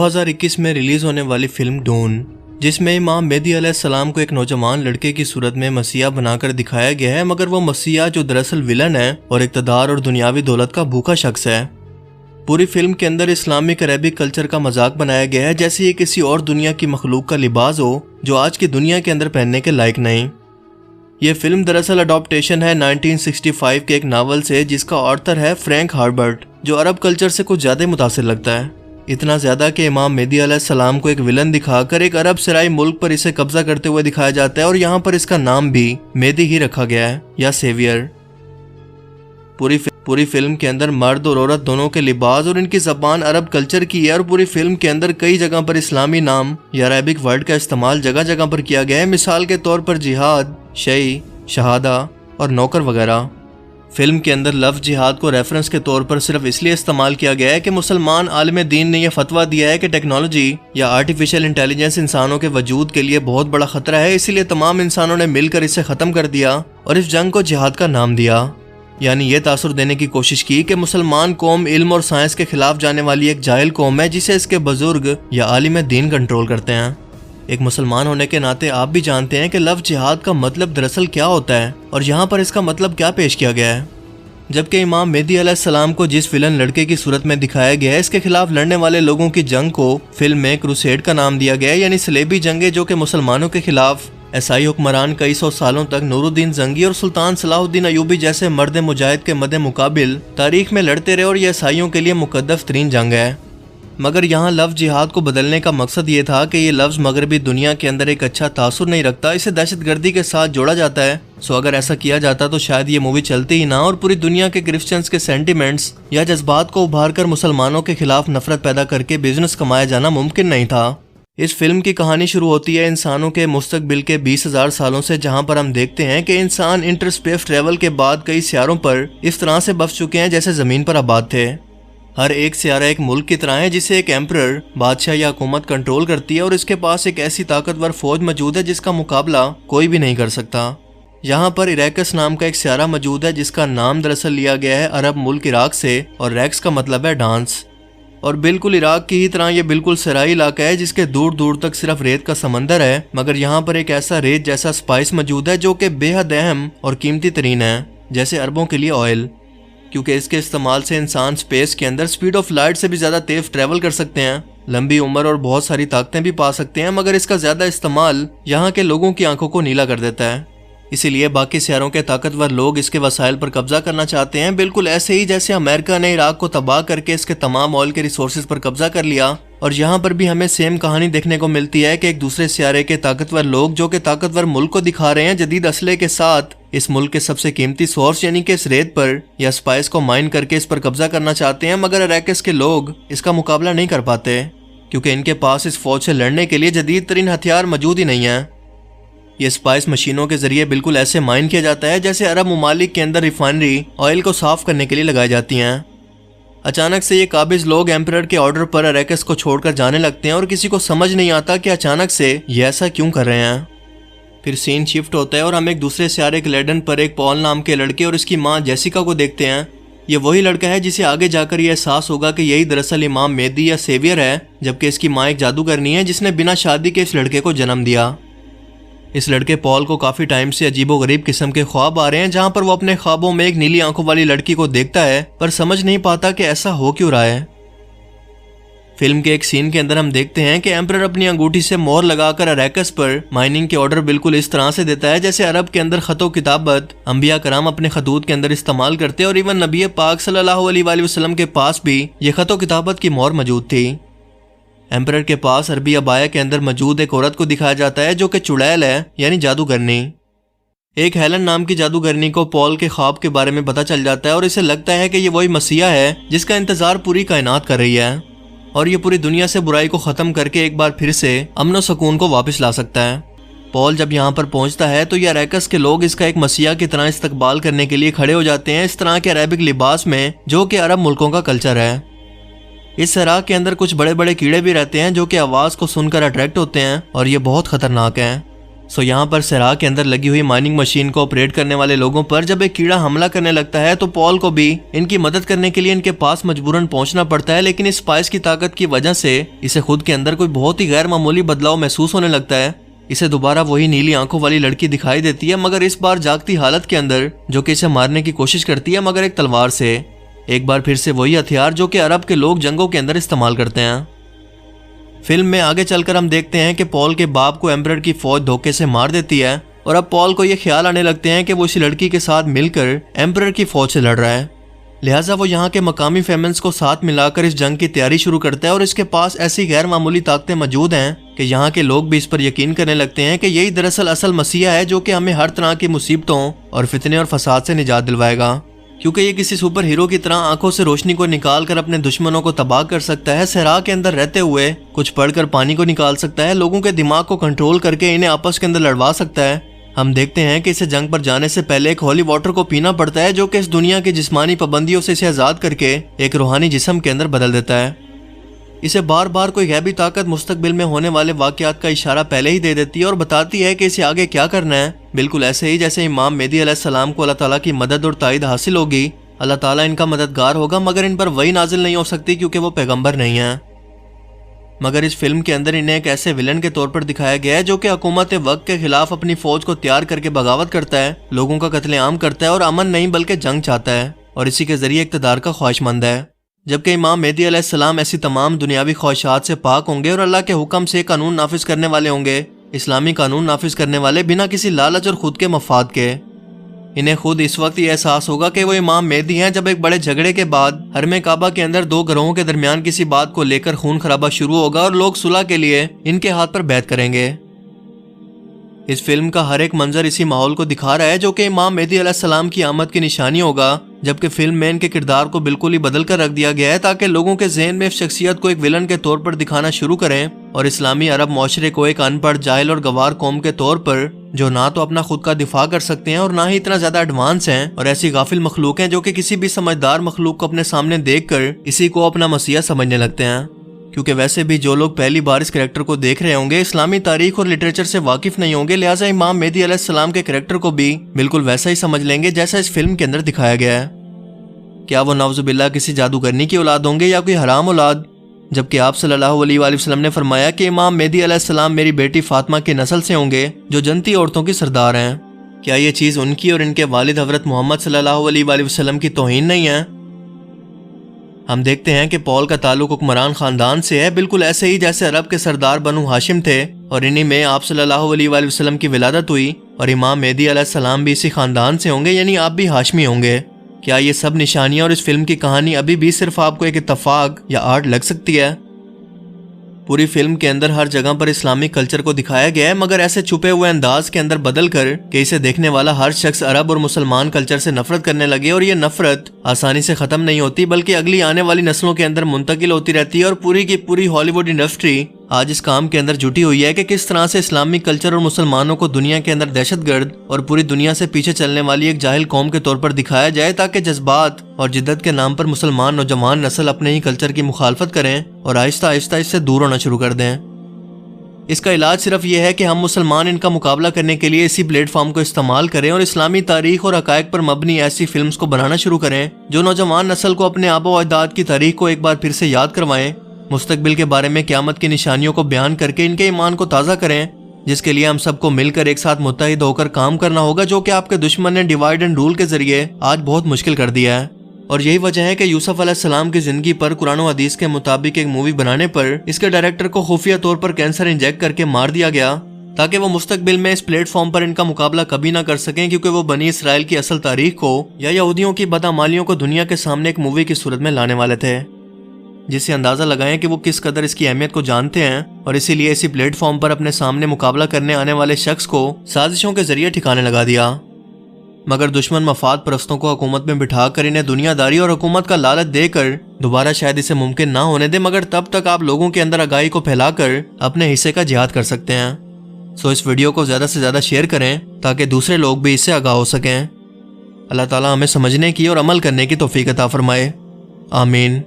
2021 میں ریلیز ہونے والی فلم ڈون، جس میں امام مہدی علیہ السلام کو ایک نوجوان لڑکے کی صورت میں مسیحا بنا کر دکھایا گیا ہے، مگر وہ مسیحا جو دراصل ویلن ہے اور اقتدار اور دنیاوی دولت کا بھوکا شخص ہے۔ پوری فلم کے اندر اسلامک عربک کلچر کا مذاق بنایا گیا ہے، جیسے یہ کسی اور دنیا کی مخلوق کا لباس ہو جو آج کی دنیا کے اندر پہننے کے لائق نہیں۔ یہ فلم دراصل اڈاپٹیشن ہے 1965 کے ایک ناول سے، جس کا آتھر ہے فرینک ہاربرٹ، جو عرب کلچر سے کچھ زیادہ متاثر لگتا ہے، اتنا زیادہ کہ امام مہدی علیہ السلام کو ایک ویلن دکھا کر ایک عرب سرائی ملک پر اسے قبضہ کرتے ہوئے دکھایا جاتا ہے، اور یہاں پر اس کا نام بھی مہدی ہی رکھا گیا ہے یا سیویئر۔ پوری فلم کے اندر مرد اور عورت دونوں کے لباس اور ان کی زبان عرب کلچر کی ہے، اور پوری فلم کے اندر کئی جگہ پر اسلامی نام یا عربک ورڈ کا استعمال جگہ جگہ پر کیا گیا ہے، مثال کے طور پر جہاد، شیعی، شہادہ اور نوکر وغیرہ۔ فلم کے اندر لفظ جہاد کو ریفرنس کے طور پر صرف اس لیے استعمال کیا گیا ہے کہ مسلمان عالم دین نے یہ فتویٰ دیا ہے کہ ٹیکنالوجی یا آرٹیفیشل انٹیلیجنس انسانوں کے وجود کے لیے بہت بڑا خطرہ ہے، اسی لیے تمام انسانوں نے مل کر اسے ختم کر دیا اور اس جنگ کو جہاد کا نام دیا۔ یعنی یہ تاثر دینے کی کوشش کی کہ مسلمان قوم علم اور سائنس کے خلاف جانے والی ایک جاہل قوم ہے، جسے اس کے بزرگ یا عالم دین کنٹرول کرتے ہیں۔ ایک مسلمان ہونے کے ناطے آپ بھی جانتے ہیں کہ لفظ جہاد کا مطلب دراصل کیا ہوتا ہے، اور یہاں پر اس کا مطلب کیا پیش کیا گیا ہے۔ جبکہ امام مہدی علیہ السلام کو جس ویلن لڑکے کی صورت میں دکھایا گیا ہے، اس کے خلاف لڑنے والے لوگوں کی جنگ کو فلم میں کروسیڈ کا نام دیا گیا ہے، یعنی صلیبی جنگیں، جو کہ مسلمانوں کے خلاف عیسائی حکمران کئی سو سالوں تک نور الدین زنگی اور سلطان صلاح الدین ایوبی جیسے مرد مجاہد کے مد مقابل تاریخ میں لڑتے رہے، اور یہ عیسائیوں کے لیے مقدس ترین جنگ ہے۔ مگر یہاں لفظ جہاد کو بدلنے کا مقصد یہ تھا کہ یہ لفظ مغربی دنیا کے اندر ایک اچھا تاثر نہیں رکھتا، اسے دہشت گردی کے ساتھ جوڑا جاتا ہے، سو اگر ایسا کیا جاتا تو شاید یہ مووی چلتی ہی نہ، اور پوری دنیا کے کرسچنز کے سینٹیمنٹس یا جذبات کو ابھار کر مسلمانوں کے خلاف نفرت پیدا کر کے بزنس کمایا جانا ممکن نہیں تھا۔ اس فلم کی کہانی شروع ہوتی ہے انسانوں کے مستقبل کے 20,000 سالوں سے، جہاں پر ہم دیکھتے ہیں کہ انسان انٹر اسپیس ٹریول کے بعد کئی سیاروں پر اس طرح سے بس چکے ہیں جیسے زمین پر آباد تھے۔ ہر ایک سیارہ ایک ملک کی طرح ہے، جسے ایک ایمپرر، بادشاہ یا حکومت کنٹرول کرتی ہے، اور اس کے پاس ایک ایسی طاقتور فوج موجود ہے جس کا مقابلہ کوئی بھی نہیں کر سکتا۔ یہاں پر اریکس نام کا ایک سیارہ موجود ہے، جس کا نام دراصل لیا گیا ہے عرب ملک عراق سے، اور ریکس کا مطلب ہے ڈانس۔ اور بالکل عراق کی ہی طرح یہ بالکل صحرائی علاقہ ہے، جس کے دور دور تک صرف ریت کا سمندر ہے، مگر یہاں پر ایک ایسا ریت جیسا سپائس موجود ہے جو کہ بے حد اہم اور قیمتی ترین ہے، جیسے عربوں کے لیے آئل، کیونکہ اس کے استعمال سے انسان سپیس کے اندر سپیڈ آف لائٹ سے بھی زیادہ تیز ٹریول کر سکتے ہیں، لمبی عمر اور بہت ساری طاقتیں بھی پا سکتے ہیں، مگر اس کا زیادہ استعمال یہاں کے لوگوں کی آنکھوں کو نیلا کر دیتا ہے، اسی لیے باقی سیاروں کے طاقتور لوگ اس کے وسائل پر قبضہ کرنا چاہتے ہیں، بالکل ایسے ہی جیسے امریکہ نے عراق کو تباہ کر کے اس کے تمام آئل کے ریسورسز پر قبضہ کر لیا۔ اور یہاں پر بھی ہمیں سیم کہانی دیکھنے کو ملتی ہے کہ ایک دوسرے سیارے کے طاقتور لوگ جو کہ طاقتور ملک کو دکھا رہے ہیں جدید اسلحے کے ساتھ، اس ملک کے سب سے قیمتی سورس یعنی کہ اس ریت پر یا سپائس کو مائن کر کے اس پر قبضہ کرنا چاہتے ہیں، مگر اریکس کے لوگ اس کا مقابلہ نہیں کر پاتے، کیونکہ ان کے پاس اس فوج سے لڑنے کے لیے جدید ترین ہتھیار موجود ہی نہیں ہیں۔ یہ سپائس مشینوں کے ذریعے بالکل ایسے مائن کیا جاتا ہے جیسے عرب ممالک کے اندر ریفائنری آئل کو صاف کرنے کے لیے لگائی جاتی ہیں۔ اچانک سے یہ قابض لوگ ایمپرر کے آرڈر پر اریکس کو چھوڑ کر جانے لگتے ہیں، اور کسی کو سمجھ نہیں آتا کہ اچانک سے یہ ایسا کیوں کر رہے ہیں۔ پھر سین شفٹ ہوتا ہے اور ہم ایک دوسرے سیارے گلیڈن پر ایک پال نام کے لڑکے اور اس کی ماں جیسیکا کو دیکھتے ہیں۔ یہ وہی لڑکا ہے جسے آگے جا کر یہ احساس ہوگا کہ یہی دراصل امام مہدی یا سیویئر ہے، جبکہ اس کی ماں ایک جادوگرنی ہے جس نے بنا شادی کے اس لڑکے کو جنم دیا۔ اس لڑکے پال کو کافی ٹائم سے عجیب و غریب قسم کے خواب آ رہے ہیں، جہاں پر وہ اپنے خوابوں میں ایک نیلی آنکھوں والی لڑکی کو دیکھتا ہے، پر سمجھ نہیں پاتا کہ ایسا ہو کیوں رہا ہے۔ فلم کے ایک سین کے اندر ہم دیکھتے ہیں کہ ایمپرر اپنی انگوٹھی سے مہر لگا کر اریکس پر مائننگ کے آرڈر بالکل اس طرح سے دیتا ہے جیسے عرب کے اندر خط و کتابت انبیاء کرام اپنے خطوط کے اندر استعمال کرتے، اور ایون نبی پاک صلی اللہ علیہ وآلہ وسلم کے پاس بھی یہ خط و کتابت کی مہر موجود تھی۔ ایمپرر کے پاس عربی ابایا کے اندر موجود ایک عورت کو دکھایا جاتا ہے جو کہ چڑیل ہے، یعنی جادوگرنی۔ ایک ہیلن نام کی جادوگرنی کو پال کے خواب کے بارے میں پتہ چل جاتا ہے، اور اسے لگتا ہے کہ یہ وہی مسیحا ہے جس کا انتظار پوری کائنات کر رہی ہے، اور یہ پوری دنیا سے برائی کو ختم کر کے ایک بار پھر سے امن و سکون کو واپس لا سکتا ہے۔ پال جب یہاں پر پہنچتا ہے تو یہ اریکس کے لوگ اس کا ایک مسیحا کی طرح استقبال کرنے کے لیے کھڑے ہو جاتے ہیں، اس طرح کے عربک لباس میں جو کہ عرب ملکوں کا کلچر ہے۔ اس صحرا کے اندر کچھ بڑے بڑے کیڑے بھی رہتے ہیں جو کہ آواز کو سن کر اٹریکٹ ہوتے ہیں، اور یہ بہت خطرناک ہیں۔ یہاں پر صحرا کے اندر لگی ہوئی مائننگ مشین کو آپریٹ کرنے والے لوگوں پر جب ایک کیڑا حملہ کرنے لگتا ہے تو پال کو بھی ان کی مدد کرنے کے لیے ان کے پاس مجبوراً پہنچنا پڑتا ہے، لیکن اس اسپائس کی طاقت کی وجہ سے اسے خود کے اندر کوئی بہت ہی غیر معمولی بدلاؤ محسوس ہونے لگتا ہے۔ اسے دوبارہ وہی نیلی آنکھوں والی لڑکی دکھائی دیتی ہے، مگر اس بار جاگتی حالت کے اندر، جو کہ اسے مارنے کی کوشش کرتی ہے مگر ایک تلوار سے۔ ایک بار پھر سے وہی ہتھیار جو کہ عرب کے لوگ جنگوں کے اندر استعمال کرتے ہیں۔ فلم میں آگے چل کر ہم دیکھتے ہیں کہ پال کے باپ کو ایمپرر کی فوج دھوکے سے مار دیتی ہے، اور اب پال کو یہ خیال آنے لگتے ہیں کہ وہ اسی لڑکی کے ساتھ مل کر ایمپرر کی فوج سے لڑ رہا ہے، لہٰذا وہ یہاں کے مقامی فیمنس کو ساتھ ملا کر اس جنگ کی تیاری شروع کرتا ہے، اور اس کے پاس ایسی غیر معمولی طاقتیں موجود ہیں کہ یہاں کے لوگ بھی اس پر یقین کرنے لگتے ہیں کہ یہی دراصل اصل مسیح ہے جو کہ ہمیں ہر طرح کی مصیبتوں اور فتنے اور فساد سے نجات دلوائے گا، کیونکہ یہ کسی سپر ہیرو کی طرح آنکھوں سے روشنی کو نکال کر اپنے دشمنوں کو تباہ کر سکتا ہے، صحرا کے اندر رہتے ہوئے کچھ پڑھ کر پانی کو نکال سکتا ہے، لوگوں کے دماغ کو کنٹرول کر کے انہیں آپس کے اندر لڑوا سکتا ہے۔ ہم دیکھتے ہیں کہ اسے جنگ پر جانے سے پہلے ایک ہولی واٹر کو پینا پڑتا ہے جو کہ اس دنیا کی جسمانی پابندیوں سے اسے آزاد کر کے ایک روحانی جسم کے اندر بدل دیتا ہے۔ اسے بار بار کوئی غیبی طاقت مستقبل میں ہونے والے واقعات کا اشارہ پہلے ہی دے دیتی ہے اور بتاتی ہے کہ اسے آگے کیا کرنا ہے، بالکل ایسے ہی جیسے امام مہدی علیہ السلام کو اللہ تعالیٰ کی مدد اور تائید حاصل ہوگی، اللہ تعالیٰ ان کا مددگار ہوگا، مگر ان پر وہی نازل نہیں ہو سکتی کیونکہ وہ پیغمبر نہیں ہیں۔ مگر اس فلم کے اندر انہیں ایک ایسے ولن کے طور پر دکھایا گیا ہے جو کہ حکومت وقت کے خلاف اپنی فوج کو تیار کر کے بغاوت کرتا ہے، لوگوں کا قتل عام کرتا ہے اور امن نہیں بلکہ جنگ چاہتا ہے، اور اسی کے ذریعے اقتدار کا خواہش مند ہے، جبکہ امام مہدی علیہ السلام ایسی تمام دنیاوی خواہشات سے پاک ہوں گے اور اللہ کے حکم سے قانون نافذ کرنے والے ہوں گے، اسلامی قانون نافذ کرنے والے بنا کسی لالچ اور خود کے مفاد کے۔ انہیں خود اس وقت یہ احساس ہوگا کہ وہ امام مہدی ہیں جب ایک بڑے جھگڑے کے بعد حرم کعبہ کے اندر دو گروہوں کے درمیان کسی بات کو لے کر خون خرابہ شروع ہوگا اور لوگ صلح کے لیے ان کے ہاتھ پر بیعت کریں گے۔ اس فلم کا ہر ایک منظر اسی ماحول کو دکھا رہا ہے جو کہ امام مہدی علیہ السلام کی آمد کی نشانی ہوگا، جبکہ فلم میں ان کے کردار کو بالکل ہی بدل کر رکھ دیا گیا ہے تاکہ لوگوں کے ذہن میں اس شخصیت کو ایک ولن کے طور پر دکھانا شروع کریں اور اسلامی عرب معاشرے کو ایک ان پڑھ، جاہل اور گوار قوم کے طور پر جو نہ تو اپنا خود کا دفاع کر سکتے ہیں اور نہ ہی اتنا زیادہ ایڈوانس ہیں، اور ایسی غافل مخلوق ہیں جو کہ کسی بھی سمجھدار مخلوق کو اپنے سامنے دیکھ کر اسی کو اپنا مسیح سمجھنے لگتے ہیں، کیونکہ ویسے بھی جو لوگ پہلی بار اس کریکٹر کو دیکھ رہے ہوں گے اسلامی تاریخ اور لٹریچر سے واقف نہیں ہوں گے، لہٰذا امام مہدی علیہ السلام کے کریکٹر کو بھی بالکل ویسا ہی سمجھ لیں گے جیسا اس فلم کے اندر دکھایا گیا ہے۔ کیا وہ نعوذ باللہ کسی جادوگرنی کی اولاد ہوں گے یا کوئی حرام اولاد؟ جبکہ آپ صلی اللہ علیہ وآلہ وسلم نے فرمایا کہ امام مہدی علیہ السلام میری بیٹی فاطمہ کی نسل سے ہوں گے جو جنتی عورتوں کی سردار ہیں۔ کیا یہ چیز ان کی اور ان کے والد حضرت محمد صلی اللہ علیہ وآلہ وسلم کی توہین نہیں ہے؟ ہم دیکھتے ہیں کہ پال کا تعلق حکمران خاندان سے ہے، بالکل ایسے ہی جیسے عرب کے سردار بنو ہاشم تھے، اور انہی میں آپ صلی اللہ علیہ وآلہ وسلم کی ولادت ہوئی، اور امام مہدی علیہ السلام بھی اسی خاندان سے ہوں گے، یعنی آپ بھی ہاشمی ہوں گے۔ کیا یہ سب نشانیاں اور اس فلم کی کہانی ابھی بھی صرف آپ کو ایک اتفاق یا آرٹ لگ سکتی ہے؟ پوری فلم کے اندر ہر جگہ پر اسلامی کلچر کو دکھایا گیا ہے، مگر ایسے چھپے ہوئے انداز کے اندر بدل کر کہ اسے دیکھنے والا ہر شخص عرب اور مسلمان کلچر سے نفرت کرنے لگے، اور یہ نفرت آسانی سے ختم نہیں ہوتی بلکہ اگلی آنے والی نسلوں کے اندر منتقل ہوتی رہتی ہے، اور پوری کی پوری ہالی ووڈ انڈسٹری آج اس کام کے اندر جٹی ہوئی ہے کہ کس طرح سے اسلامی کلچر اور مسلمانوں کو دنیا کے اندر دہشت گرد اور پوری دنیا سے پیچھے چلنے والی ایک جاہل قوم کے طور پر دکھایا جائے، تاکہ جذبات اور جدت کے نام پر مسلمان نوجوان نسل اپنے ہی کلچر کی مخالفت کریں اور آہستہ آہستہ اس سے دور ہونا شروع کر دیں۔ اس کا علاج صرف یہ ہے کہ ہم مسلمان ان کا مقابلہ کرنے کے لیے اسی پلیٹ فارم کو استعمال کریں اور اسلامی تاریخ اور حقائق پر مبنی ایسی فلمز کو بنانا شروع کریں جو نوجوان نسل کو اپنے آبا و اجداد کی تاریخ کو ایک بار پھر سے یاد کروائیں، مستقبل کے بارے میں قیامت کی نشانیوں کو بیان کر کے ان کے ایمان کو تازہ کریں، جس کے لیے ہم سب کو مل کر ایک ساتھ متحد ہو کر کام کرنا ہوگا، جو کہ آپ کے دشمن نے ڈیوائیڈ اینڈ رول کے ذریعے آج بہت مشکل کر دیا ہے۔ اور یہی وجہ ہے کہ یوسف علیہ السلام کی زندگی پر قرآن و حدیث کے مطابق ایک مووی بنانے پر اس کے ڈائریکٹر کو خفیہ طور پر کینسر انجیکٹ کر کے مار دیا گیا، تاکہ وہ مستقبل میں اس پلیٹ فارم پر ان کا مقابلہ کبھی نہ کر سکیں، کیونکہ وہ بنی اسرائیل کی اصل تاریخ کو یا یہودیوں کی بدعمالیوں کو دنیا کے سامنے ایک مووی کی صورت میں لانے والے تھے، جس سے اندازہ لگائیں کہ وہ کس قدر اس کی اہمیت کو جانتے ہیں، اور اسی لیے اسی پلیٹ فارم پر اپنے سامنے مقابلہ کرنے آنے والے شخص کو سازشوں کے ذریعے ٹھکانے لگا دیا۔ مگر دشمن مفاد پرستوں کو حکومت میں بٹھا کر انہیں دنیا داری اور حکومت کا لالچ دے کر دوبارہ شاید اسے ممکن نہ ہونے دے، مگر تب تک آپ لوگوں کے اندر آگاہی کو پھیلا کر اپنے حصے کا جہاد کر سکتے ہیں۔ اس ویڈیو کو زیادہ سے زیادہ شیئر کریں تاکہ دوسرے لوگ بھی اس سے آگاہ ہو سکیں۔ اللہ تعالیٰ ہمیں سمجھنے کی اور عمل کرنے کی توفیق عطا فرمائے، آمین۔